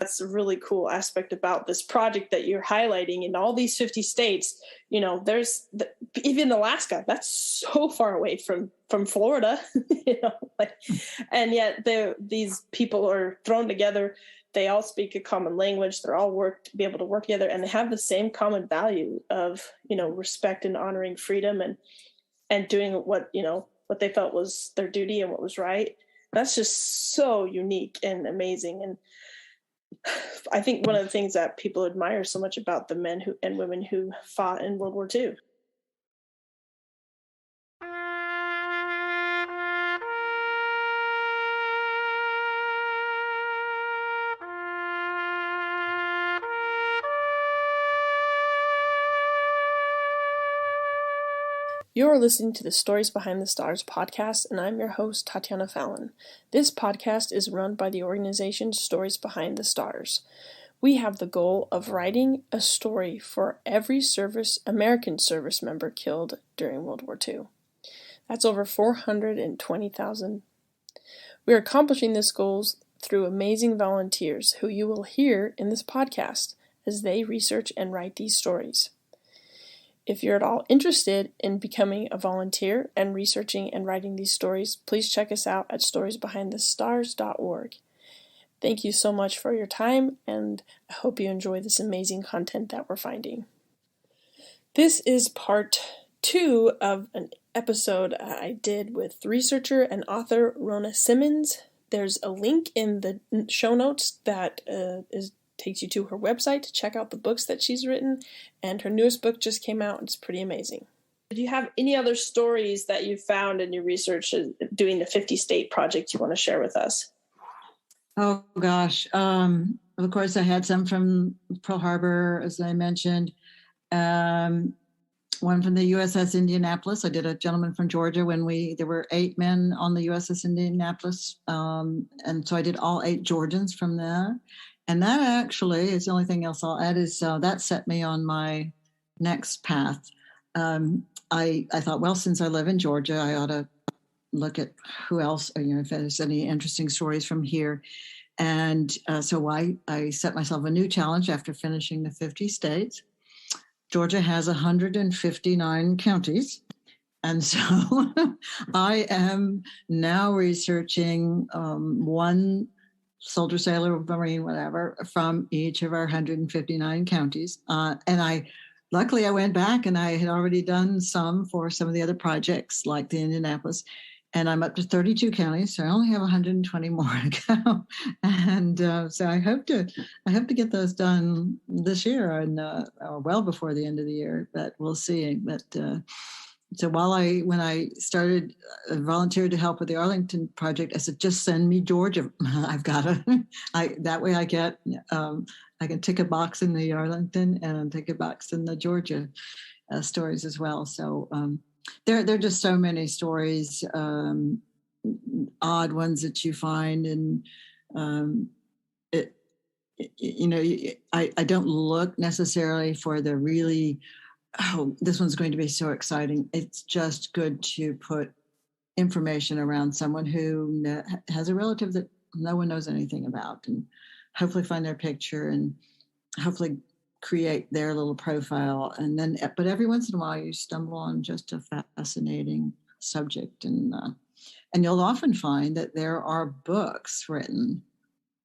That's a really cool aspect about this project that you're highlighting. In all these 50 states, there's even Alaska, that's so far away from Florida, like, and yet these people are thrown together. They all speak a common language. They're all be able to work together, and they have the same common value of, respect and honoring freedom and doing what they felt was their duty and what was right. That's just so unique and amazing. And I think one of the things that people admire so much about the men and women who fought in World War II. You're listening to the Stories Behind the Stars podcast, and I'm your host, Tatiana Fallon. This podcast is run by the organization Stories Behind the Stars. We have the goal of writing a story for every American service member killed during World War II. That's over 420,000. We're accomplishing this goal through amazing volunteers who you will hear in this podcast as they research and write these stories. If you're at all interested in becoming a volunteer and researching and writing these stories, please check us out at storiesbehindthestars.org. Thank you so much for your time, and I hope you enjoy this amazing content that we're finding. This is part 2 of an episode I did with researcher and author Rona Simmons. There's a link in the show notes that takes you to her website to check out the books that she's written, and her newest book just came out. It's pretty amazing. Do you have any other stories that you found in your research doing the 50-state project you want to share with us? Oh, gosh. Of course, I had some from Pearl Harbor, as I mentioned. One from the USS Indianapolis. I did a gentleman from Georgia there were 8 men on the USS Indianapolis. And so I did all 8 Georgians from there. And that actually is the only thing else I'll add is that set me on my next path. I thought, well, since I live in Georgia, I ought to look at who else, if there's any interesting stories from here. And so I set myself a new challenge after finishing the 50 states. Georgia has 159 counties. And so I am now researching one soldier, sailor, marine, whatever, from each of our 159 counties. And luckily I went back and I had already done some for some of the other projects like the Indianapolis. And I'm up to 32 counties, so I only have 120 more to go. And so I hope to get those done this year and or well before the end of the year, but we'll see. But so when I started volunteered to help with the Arlington project, I said, just send me Georgia. I've got to. That way I get I can tick a box in the Arlington and tick a box in the Georgia stories as well. So. There are just so many stories, odd ones that you find, and I don't look necessarily for the really, this one's going to be so exciting. It's just good to put information around someone who has a relative that no one knows anything about, and hopefully find their picture and hopefully create their little profile. And then, but every once in a while you stumble on just a fascinating subject, and you'll often find that there are books written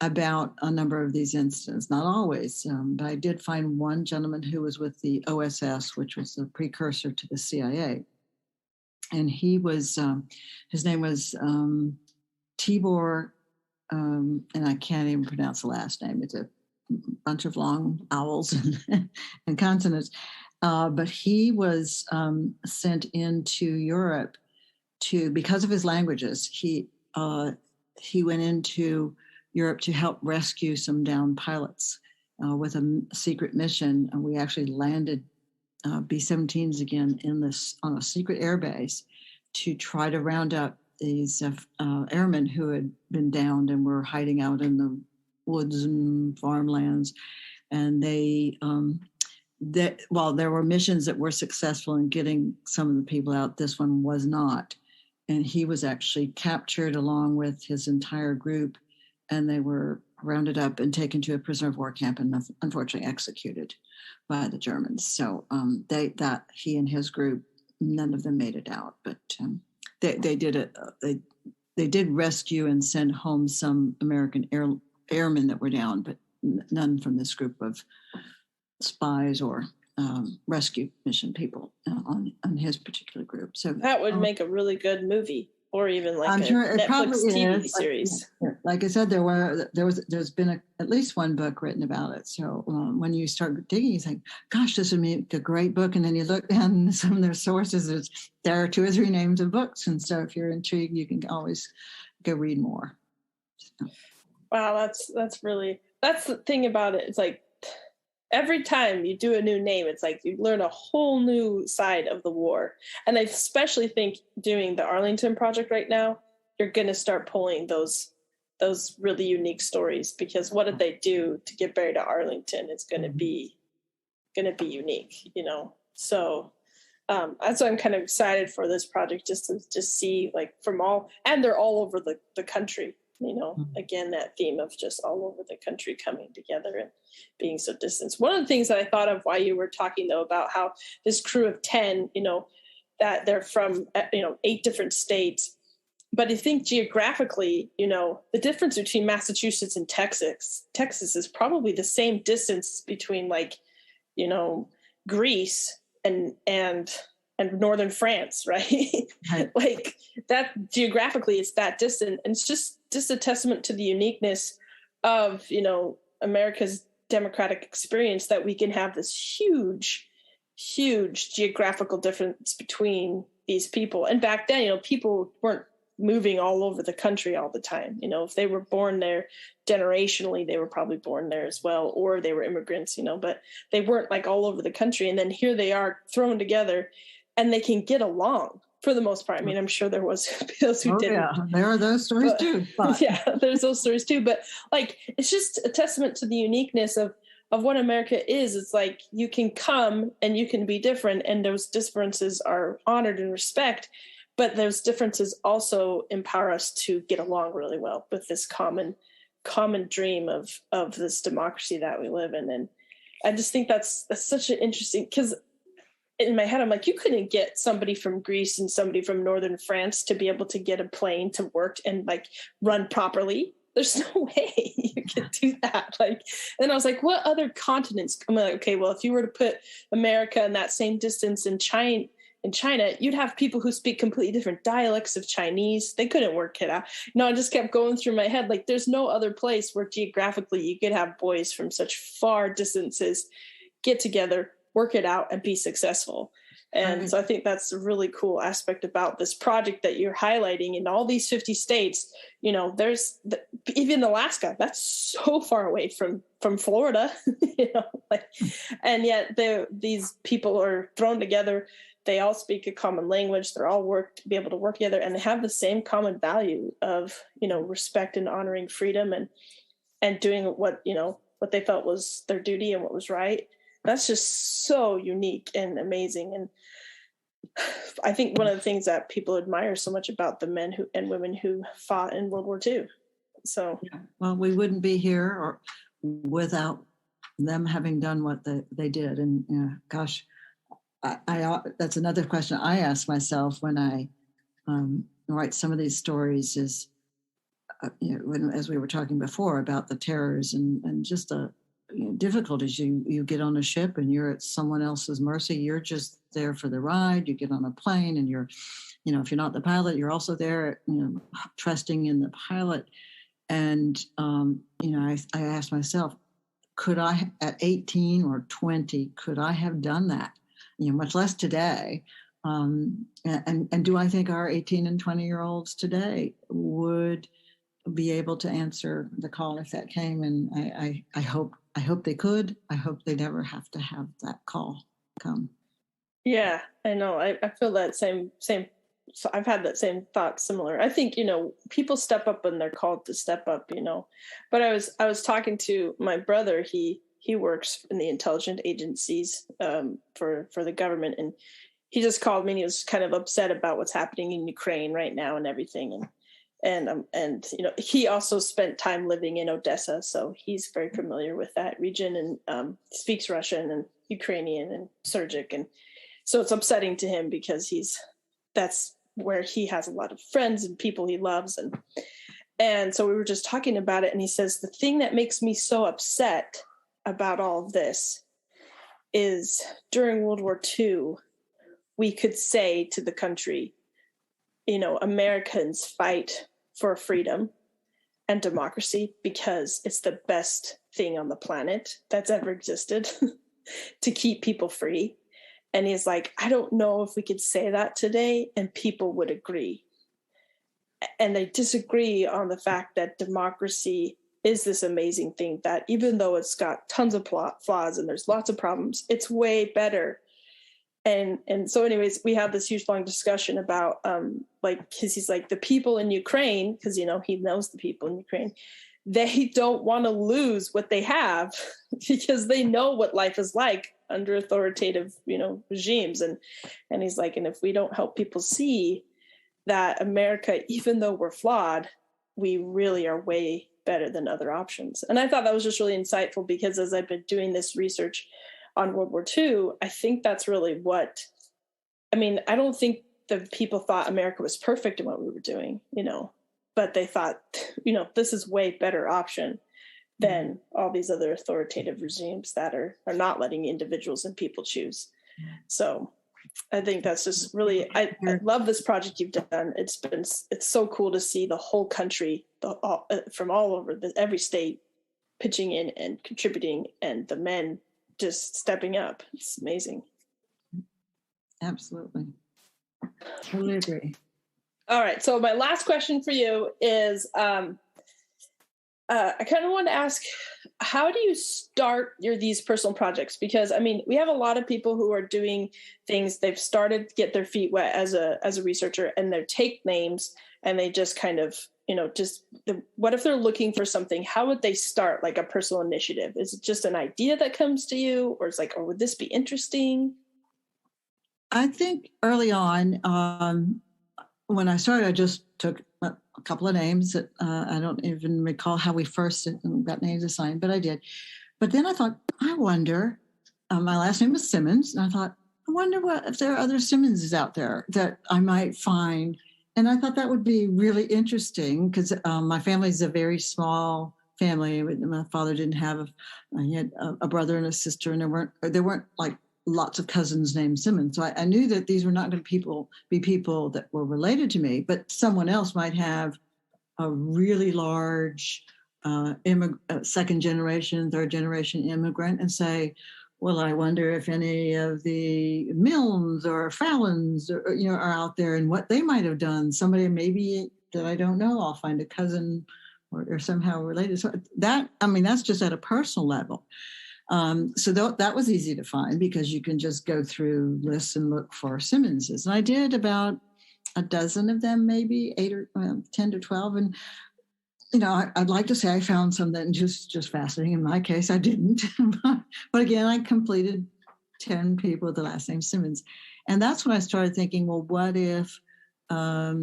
about a number of these incidents. Not always, but I did find one gentleman who was with the OSS, which was the precursor to the CIA, and he was his name was Tibor, and I can't even pronounce the last name. It's a bunch of long vowels and consonants. But he was sent into Europe because of his languages. He went into Europe to help rescue some downed pilots with a secret mission. And we actually landed B-17s again on a secret airbase to try to round up these airmen who had been downed and were hiding out in the woods and farmlands. And while there were missions that were successful in getting some of the people out, this one was not. And he was actually captured along with his entire group, and they were rounded up and taken to a prisoner of war camp and unfortunately executed by the Germans. So he and his group, none of them made it out, but they did it. They did rescue and send home some American airmen that were down, but none from this group of spies or rescue mission people on his particular group. So that would make a really good movie, or even like I'm a sure it Netflix TV is. series. Like I said, there's been at least one book written about it. So when you start digging, you think, "Gosh, this would make a great book." And then you look down some of their sources. There are 2 or 3 names of books, and so if you're intrigued, you can always go read more. So. Wow, that's the thing about it. It's like every time you do a new name, it's like you learn a whole new side of the war. And I especially think doing the Arlington Project right now, you're going to start pulling those really unique stories, because what did they do to get buried at Arlington? It's going to be unique, So that's why I'm kind of excited for this project, just to see like from all, and they're all over the country. Again, that theme of just all over the country coming together and being so distant. One of the things that I thought of while you were talking, though, about how this crew of 10, that they're from, 8 different states. But I think geographically, the difference between Massachusetts and Texas is probably the same distance between Greece and northern France, right? Like that geographically, it's that distant, and it's just a testament to the uniqueness of America's democratic experience, that we can have this huge geographical difference between these people. And back then, people weren't moving all over the country all the time. If they were born there generationally, they were probably born there as well, or they were immigrants, but they weren't like all over the country. And then here they are thrown together, and they can get along for the most part. I mean, I'm sure there was those who didn't. Yeah, there are those stories too. But. Yeah, there's those stories too. But like, it's just a testament to the uniqueness of what America is. It's like you can come and you can be different, and those differences are honored and respect. But those differences also empower us to get along really well with this common dream of this democracy that we live in. And I just think that's such an interesting, because in my head, I'm like, you couldn't get somebody from Greece and somebody from northern France to be able to get a plane to work and like run properly. There's no way you could do that. And I was like, what other continents? I'm like, okay, well, if you were to put America in that same distance in China, you'd have people who speak completely different dialects of Chinese. They couldn't work it out. I just kept going through my head. Like, there's no other place where geographically you could have boys from such far distances get together, work it out, and be successful. And so I think that's a really cool aspect about this project that you're highlighting in all these 50 states. There's even Alaska, that's so far away from Florida, and yet these people are thrown together. They all speak a common language. They're all be able to work together, and they have the same common value of, respect and honoring freedom and doing what they felt was their duty and what was right. That's just so unique and amazing. And I think one of the things that people admire so much about the men and women who fought in World War II. So, well, we wouldn't be here without them having done what they did. And gosh, I that's another question I ask myself when I write some of these stories is, as we were talking before about the terrors and just the difficulties. You get on a ship and you're at someone else's mercy. You're just there for the ride. You get on a plane and you're, if you're not the pilot, you're also there, trusting in the pilot. And, I asked myself, could I, at 18 or 20, could I have done that? Much less today. And do I think our 18 and 20-year-olds today would be able to answer the call if that came? And I hope they could. I hope they never have to have that call come. Yeah, I know. I feel that same. So I've had that same thought, similar. I think, people step up when they're called to step up, But I was talking to my brother. He works in the intelligence agencies for the government, and he just called me and he was kind of upset about what's happening in Ukraine right now and everything. And he also spent time living in Odessa, so he's very familiar with that region, and speaks Russian and Ukrainian and Sergic, and so it's upsetting to him because that's where he has a lot of friends and people he loves, and so we were just talking about it, and he says the thing that makes me so upset about all of this is during World War II, we could say to the country, Americans fight for freedom and democracy because it's the best thing on the planet that's ever existed to keep people free. And he's like, I don't know if we could say that today and people would agree. And they disagree on the fact that democracy is this amazing thing that even though it's got tons of flaws and there's lots of problems, it's way better. And so anyways, we have this huge long discussion about because he's like the people in Ukraine, because he knows the people in Ukraine, they don't want to lose what they have because they know what life is like under authoritative regimes, and he's like, and if we don't help people see that America, even though we're flawed, we really are way better than other options. And I thought that was just really insightful because as I've been doing this research on World War II, I think that's really I don't think the people thought America was perfect in what we were doing, but they thought, this is way better option than all these other authoritative regimes that are not letting individuals and people choose. So I think that's just really, I love this project you've done. It's so cool to see the whole country from all over every state pitching in and contributing, and the men just stepping up. It's amazing. Absolutely. Totally agree. All right. So my last question for you is, I kind of want to ask, how do you start these personal projects? Because we have a lot of people who are doing things. They've started to get their feet wet as a researcher, and they take names and they just kind of, what if they're looking for something? How would they start like a personal initiative? Is it just an idea that comes to you, or it's like, or would this be interesting? I think early on, when I started, I just took a couple of names that I don't even recall how we first got names assigned, but I did. But then I thought, I wonder, my last name is Simmons, and I thought, I wonder if there are other Simmonses out there that I might find. And I thought that would be really interesting because my family is a very small family. My father didn't have he had a brother and a sister, and there weren't like lots of cousins named Simmons. So I knew that these were not going to be people that were related to me, but someone else might have a really large second generation, third generation immigrant and say, well, I wonder if any of the Milnes or Fallons are out there and what they might have done. Somebody maybe that I don't know, I'll find a cousin or somehow related. So that's just at a personal level. So that was easy to find because you can just go through lists and look for Simmonses. And I did about a dozen of them, maybe 8 or 10 to 12. And, I'd like to say I found some that just fascinating. In my case, I didn't. But again, I completed 10 people with the last name Simmons. And that's when I started thinking, well, what if I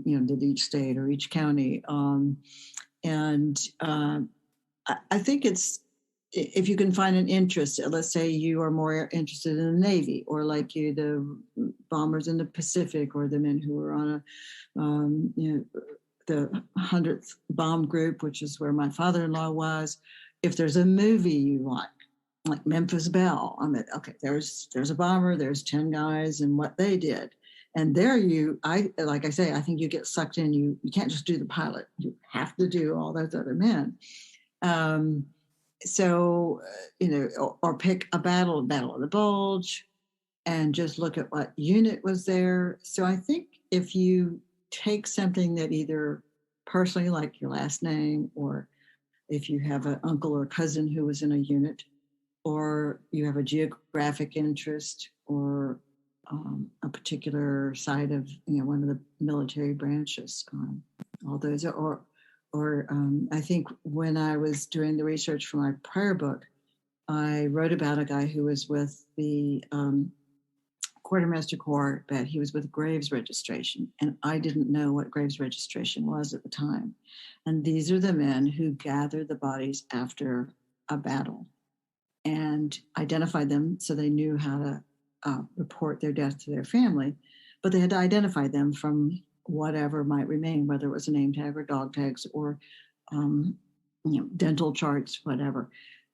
did each state or each county? I think it's, if you can find an interest, let's say you are more interested in the Navy, or like the bombers in the Pacific, or the men who were on the 100th bomb group, which is where my father-in-law was. If there's a movie you like Memphis Belle, okay, there's a bomber, there's 10 guys and what they did. And there I think you get sucked in. You can't just do the pilot. You have to do all those other men. Or pick a battle of the Bulge and just look at what unit was there. So I think if you take something that either personally, like your last name, or if you have an uncle or cousin who was in a unit, or you have a geographic interest, or a particular side of one of the military branches, all those or I think when I was doing the research for my prayer book, I wrote about a guy who was with the quartermaster corps, but he was with Graves registration. And I didn't know what Graves registration was at the time. And these are the men who gathered the bodies after a battle and identified them so they knew how to report their death to their family. But they had to identify them from whatever might remain, whether it was a name tag or dog tags or dental charts, whatever.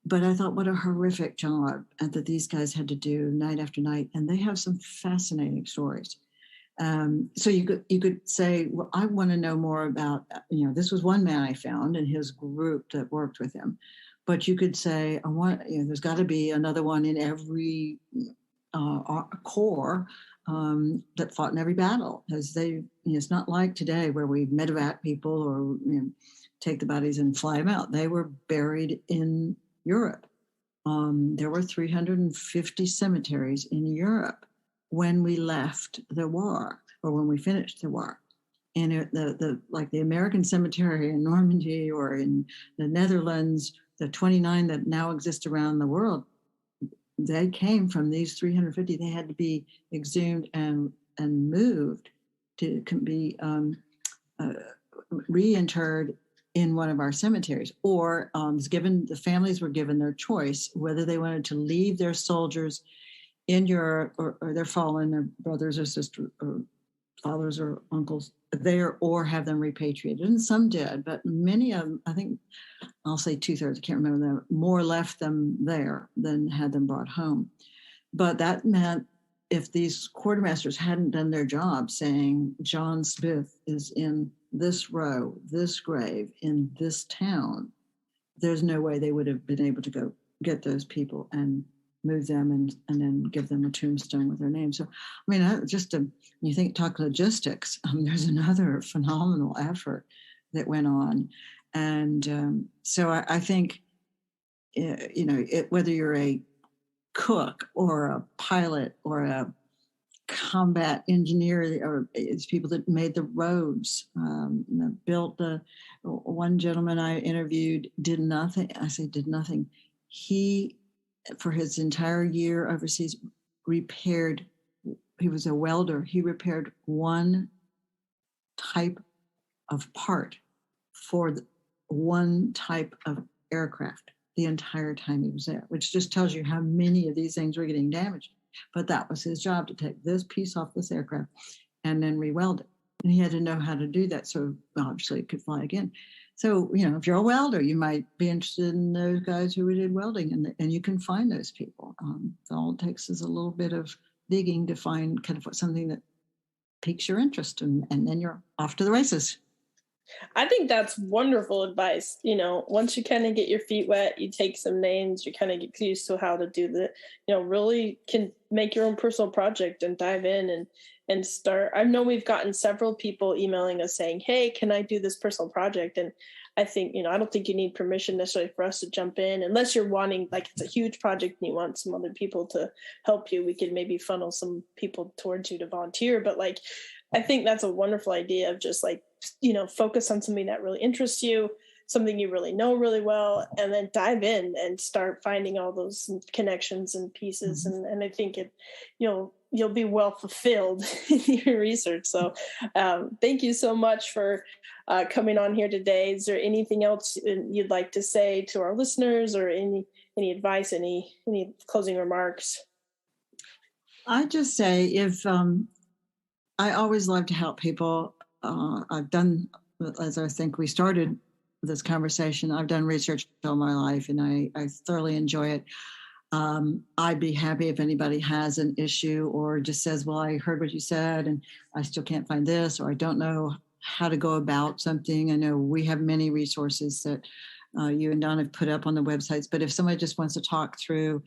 But I thought, what a horrific job that these guys had to do night after night. And they have some fascinating stories. So you could say, well, I want to know more about, this was one man I found and his group that worked with him. But you could say, there's got to be another one in every corps that fought in every battle. As it's not like today where we medevac people or take the bodies and fly them out. They were buried in Europe. There were 350 cemeteries in Europe when we left the war or when we finished the war. And the American cemetery in Normandy or in the Netherlands, the 29 that now exist around the world, they came from these 350. They had to be exhumed and moved to be reinterred in one of our cemeteries, or the families were given their choice whether they wanted to leave their soldiers in Europe or their fallen, their brothers or sisters or fathers or uncles there, or have them repatriated. And some did, but many of them, I think I'll say 2/3, I can't remember them, more left them there than had them brought home. But that meant if these quartermasters hadn't done their job saying John Smith is in this row, this grave, in this town, there's no way they would have been able to go get those people and move them and then give them a tombstone with their name. So, talk logistics, there's another phenomenal effort that went on. And so I think, whether you're a cook or a pilot or a combat engineer, or it's people that made the roads, built one gentleman I interviewed did nothing. I say did nothing. He, for his entire year overseas, he was a welder. He repaired one type of part for one type of aircraft the entire time he was there, which just tells you how many of these things were getting damaged. But that was his job, to take this piece off this aircraft and then re-weld it. And he had to know how to do that, so obviously it could fly again. So, if you're a welder, you might be interested in those guys who did welding, and you can find those people. All it takes is a little bit of digging to find kind of something that piques your interest, and then you're off to the races. I think that's wonderful advice. Once you kind of get your feet wet, you take some names, you kind of get used to how to do really can make your own personal project and dive in and start. I know we've gotten several people emailing us saying, hey, can I do this personal project? And I think, I don't think you need permission necessarily for us to jump in, unless you're wanting, like, it's a huge project and you want some other people to help you. We could maybe funnel some people towards you to volunteer. But I think that's a wonderful idea of just focus on something that really interests you, something you really know really well, and then dive in and start finding all those connections and pieces. Mm-hmm. And I think you'll be well fulfilled in your research. So thank you so much for coming on here today. Is there anything else you'd like to say to our listeners, or any advice, any closing remarks? I just say, if I always love to help people. I've done, as I think we started this conversation, I've done research all my life, and I thoroughly enjoy it. I'd be happy if anybody has an issue or just says, well, I heard what you said and I still can't find this, or I don't know how to go about something. I know we have many resources that you and Don have put up on the websites, but if somebody just wants to talk through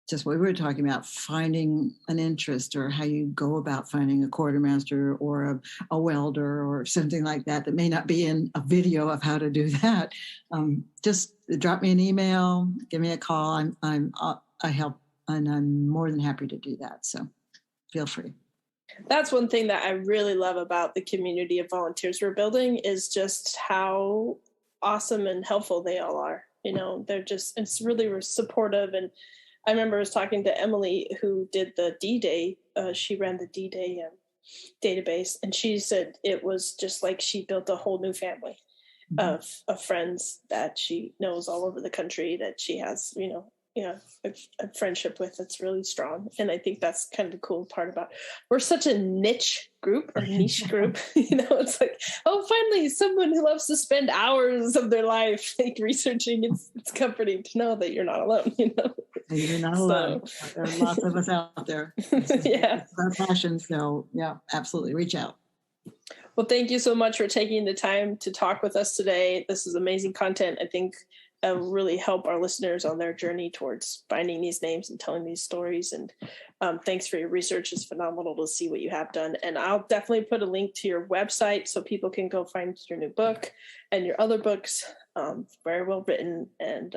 just what we were talking about, finding an interest, or how you go about finding a quartermaster or a welder or something like that may not be in a video of how to do that, just drop me an email, give me a call. I help, and I'm more than happy to do that. So feel free. That's one thing that I really love about the community of volunteers we're building, is just how awesome and helpful they all are. It's really supportive, and I remember I was talking to Emily, who did the D-Day. She ran the D-Day database, and she said it was just like she built a whole new family of friends that she knows all over the country, that she has, a friendship with that's really strong. And I think that's kind of the cool part about, we're such a niche group it's like, oh, finally someone who loves to spend hours of their life like researching. It's comforting to know that you're not alone. You're not alone. There are lots of us out there. It's our passion. So yeah, absolutely, reach out. Well, thank you so much for taking the time to talk with us today. This is amazing content. I think really help our listeners on their journey towards finding these names and telling these stories. And thanks for your research. It's phenomenal to see what you have done. And I'll definitely put a link to your website so people can go find your new book and your other books. Very well written. And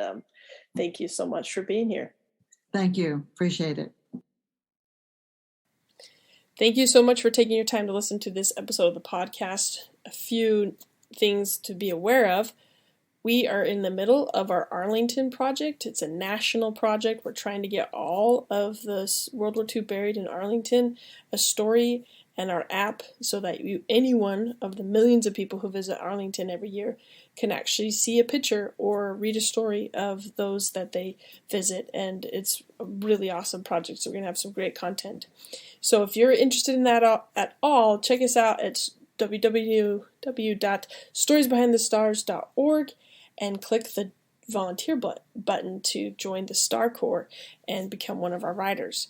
thank you so much for being here. Thank you. Appreciate it. Thank you so much for taking your time to listen to this episode of the podcast. A few things to be aware of. We are in the middle of our Arlington project. It's a national project. We're trying to get all of the World War II buried in Arlington, a story, and our app, so that any one of the millions of people who visit Arlington every year can actually see a picture or read a story of those that they visit. And it's a really awesome project, so we're going to have some great content. So if you're interested in that at all, check us out at www.storiesbehindthestars.org and click the volunteer button to join the Star Corps and become one of our writers.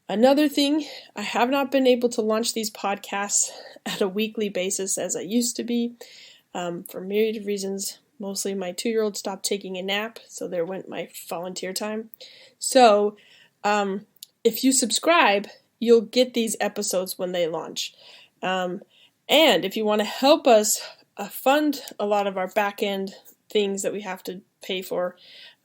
Another thing, I have not been able to launch these podcasts at a weekly basis as I used to be for a myriad of reasons. Mostly my 2-year-old stopped taking a nap, so there went my volunteer time. So if you subscribe, you'll get these episodes when they launch. And if you want to help us fund a lot of our back-end things that we have to pay for,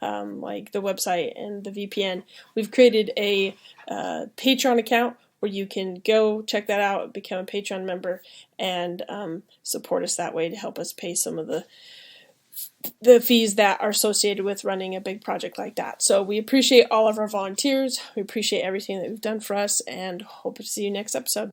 like the website and the VPN, we've created a Patreon account where you can go check that out, become a Patreon member, and support us that way to help us pay some of the fees that are associated with running a big project like that. So we appreciate all of our volunteers. We appreciate everything that you've done for us, and hope to see you next episode.